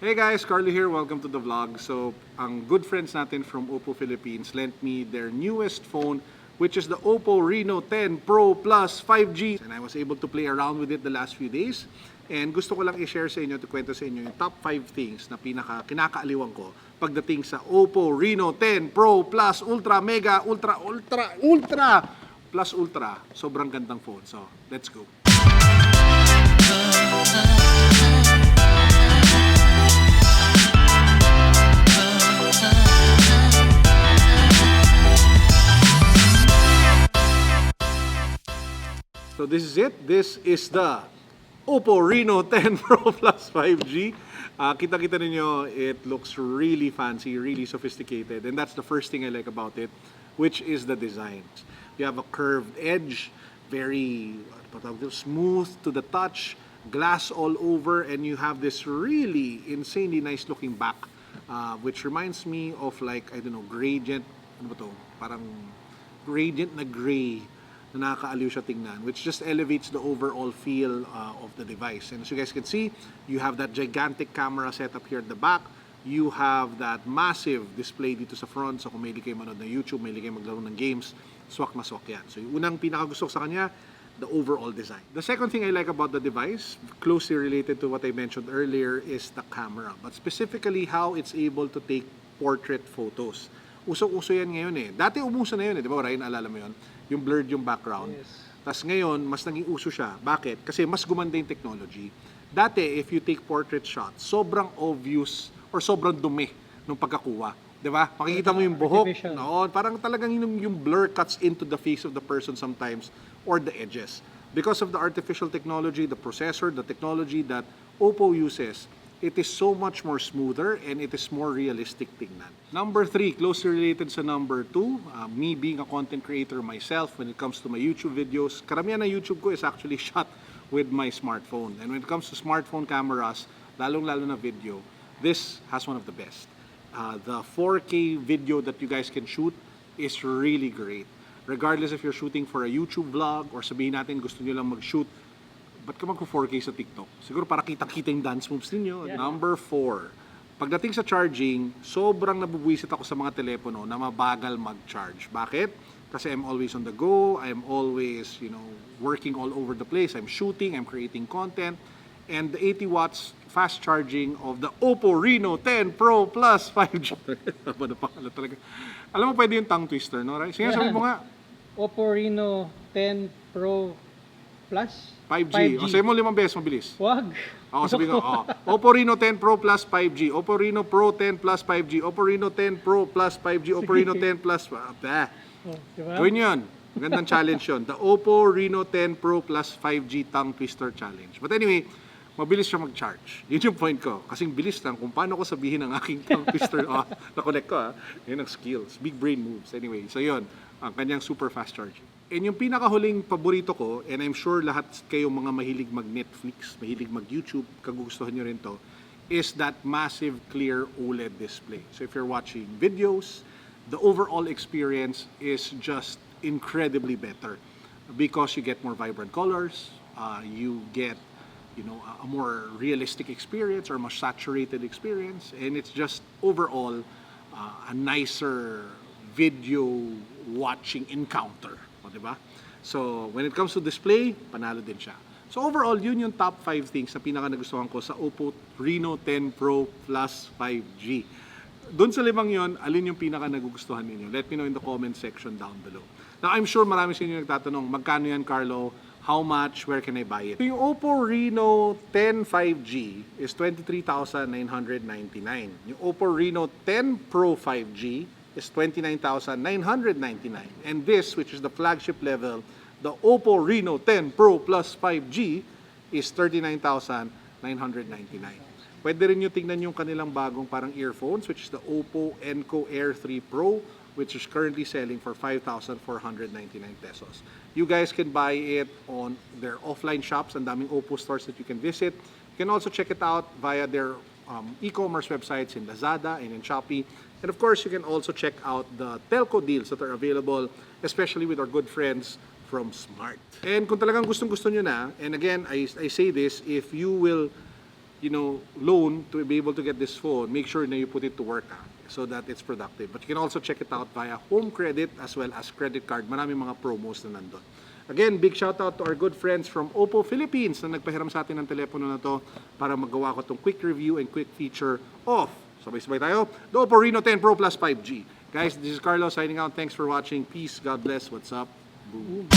Hey guys, Carlo here. Welcome to the vlog. So, ang good friends natin from OPPO Philippines lent me their newest phone, which is the OPPO Reno10 Pro Plus 5G. And I was able to play around with it the last few days. And gusto ko lang i-share sa inyo, to kwento sa inyo yung top 5 things na kinakaaliwan ko pagdating sa OPPO Reno10 Pro Plus Ultra Mega Ultra Plus Ultra. Sobrang gandang phone. So, let's go. So this is it. This is the OPPO Reno10 Pro Plus 5G. Kita-kita ninyo, it looks really fancy, really sophisticated. And that's the first thing I like about it, which is the design. You have a curved edge, very smooth to the touch, glass all over, and you have this really insanely nice looking back, which reminds me of like, I don't know, gradient, ano ba to? Parang gradient na gray na nakakaaliw siya tingnan, which just elevates the overall feel of the device. And as you guys can see, you have that gigantic camera setup here at the back. You have that massive display dito sa front. So kung mahilig kayo manood ng YouTube, mahilig kayo maglaro ng games, swak na swak yan. So yung unang pinakagusto ko sa kanya, the overall design. The second thing I like about the device, closely related to what I mentioned earlier, is the camera. But specifically how it's able to take portrait photos. Usok-uso yan ngayon eh. Dati umuso na yun eh. Di ba, Ryan, alala mo yun? Yung blurred yung background. Yes. Tapos ngayon, mas naging uso siya. Bakit? Kasi mas gumanda yung technology. Dati, if you take portrait shots, sobrang obvious or sobrang dumi nung pagkakuha. Di ba? Makikita mo yung buhok. No, parang talagang yung blur cuts into the face of the person sometimes or the edges. Because of the artificial technology, the processor, the technology that OPPO uses, it is so much more smoother and it is more realistic tingnan. Number 3, closely related sa number 2, me being a content creator myself when it comes to my YouTube videos, karamihan na YouTube ko is actually shot with my smartphone. And when it comes to smartphone cameras, lalong-lalo na video, this has one of the best. The 4K video that you guys can shoot is really great. Regardless if you're shooting for a YouTube vlog or sabihin natin gusto nyo lang mag-shoot, ba't ka mag-4K sa TikTok? Siguro para kitang-kita yung dance moves ninyo. Yeah. Number 4, pagdating sa charging, sobrang nabubuisit ako sa mga telepono na mabagal mag-charge. Bakit? Kasi I'm always on the go, I'm always, working all over the place, I'm shooting, I'm creating content, and the 80 watts fast charging of the OPPO Reno10 Pro Plus 5G. Alam mo, pwede yung tongue twister, no? Right? Sige, sabi mo nga. OPPO Reno10 Pro Plus 5G. O, sabi mo 5 beses, mabilis. Wag. Oo, sabi ko, OPPO Reno10 Pro Plus 5G, OPPO Reno Pro 10 Plus 5G, OPPO Reno10 Pro Plus 5G, OPPO Reno10 Plus... Diba? Gawin yun. Magandang challenge yun. The OPPO Reno10 Pro Plus 5G Tongue Twister Challenge. But anyway, mabilis siya mag-charge. Yun yung point ko. Kasing bilis lang kung paano ko sabihin ang aking tongue twister. Na-connect ko Yun ang skills. Big brain moves. Anyway, so yun. Ang kanyang super fast charging. And yung pinakahuling paborito ko, and I'm sure lahat kayong mga mahilig mag-Netflix, mahilig mag-YouTube, kagustuhan nyo rin to, is that massive clear OLED display. So if you're watching videos, the overall experience is just incredibly better because you get more vibrant colors, you get a more realistic experience or more saturated experience, and it's just overall a nicer video watching encounter. Diba? So, when it comes to display, panalo din siya. So, overall, yun yung top 5 things na pinaka nagustuhan ko sa OPPO Reno10 Pro Plus 5G. Doon sa 5 yon, alin yung pinaka nagugustuhan ninyo? Let me know in the comment section down below. Now, I'm sure marami sa inyo nagtatanong, magkano yan, Carlo? How much? Where can I buy it? So, yung OPPO Reno10 5G is 23,999. Yung OPPO Reno10 Pro 5G is 29,999. And this, which is the flagship level, the OPPO Reno10 Pro Plus 5G is 39,999. Pwede rin nyo tingnan yung kanilang bagong parang earphones, which is the OPPO Enco Air 3 Pro, which is currently selling for 5,499 pesos. You guys can buy it on their offline shops and daming OPPO stores that you can visit. You can also check it out via their e-commerce websites in Lazada and in Shopee. And of course, you can also check out the telco deals that are available, especially with our good friends from Smart. And kung talagang gustong-gusto nyo na, and again, I say this, if you will loan to be able to get this phone, make sure na you put it to work so that it's productive. But you can also check it out via home credit as well as credit card. Maraming mga promos na nandun. Again, big shoutout to our good friends from OPPO Philippines na nagpahiram sa atin ng telepono na to para magawa ko itong quick review and quick feature of, sabay-sabay tayo, the OPPO Reno10 Pro Plus 5G. Guys, this is Carlos signing out. Thanks for watching. Peace. God bless. What's up? Boom.